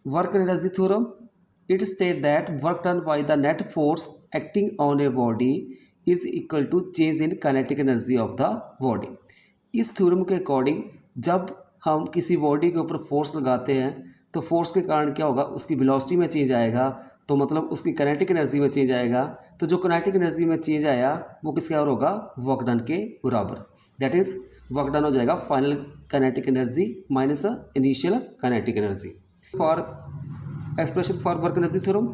Work energy theorem, it state that work done by the net force acting on a body is equal to change in kinetic energy of the body। इस theorem के according जब हम किसी body के ऊपर force लगाते हैं तो फोर्स के कारण क्या होगा, उसकी वेलोसिटी में चेंज आएगा, तो मतलब उसकी काइनेटिक एनर्जी में चेंज आएगा। तो जो काइनेटिक एनर्जी में चेंज आया वो किसके और होगा, वर्क डन के बराबर। दैट इज वर्क डन हो जाएगा final kinetic energy minus initial kinetic energy. For expression for work energy theorem,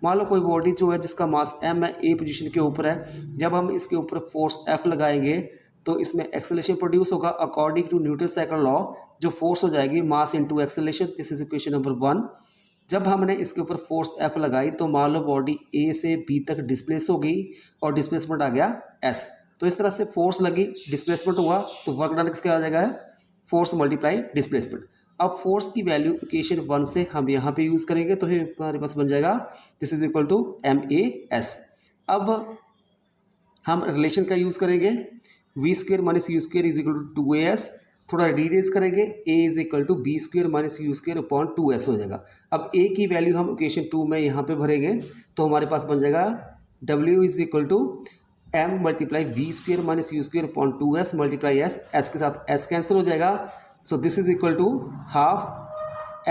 मान लो कोई बॉडी जो है जिसका मास m है, ए पोजीशन के ऊपर है, जब हम इसके ऊपर फोर्स F लगाएंगे तो इसमें एक्सेलरेशन प्रोड्यूस होगा according to Newton second law. जो फोर्स हो जाएगी mass into acceleration, this is equation number 1। जब हमने इसके ऊपर फोर्स F लगाई तो मान लो बॉडी A से B तक डिस्प्लेस हो गई और डिस्प्लेसमेंट आ गया S। तो इस तरह से फोर्स लगी, डिस्प्लेसमेंट हुआ, तो वर्क डन किसका आ जाएगा, फोर्स मल्टीप्लाई डिस्प्लेसमेंट। अब फोर्स की वैल्यू इक्वेशन 1 से हम यहाँ पे यूज़ करेंगे तो हमारे पास बन जाएगा this is equal to MAS। अब हम रिलेशन का यूज़ करेंगे, V square minus U square is equal to 2AS। थोड़ा डिटेल्स करेंगे, A is equal to B square minus U square upon 2S हो जाएगा। अब A की वैल्यू हम इक्वेशन 2 में यहाँ पे भरेंगे तो हमारे पास बन जाएगा W is equal to M multiply V square minus U square upon 2S multiply S के साथ S कैंसिल हो जाएगा। So this is equal to half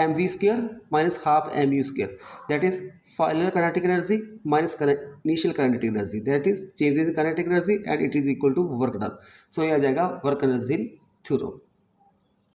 mv square minus half mu square, that is final kinetic energy minus initial kinetic energy, that is change in kinetic energy and it is equal to work done। So ये आ जाएगा work energy theorem।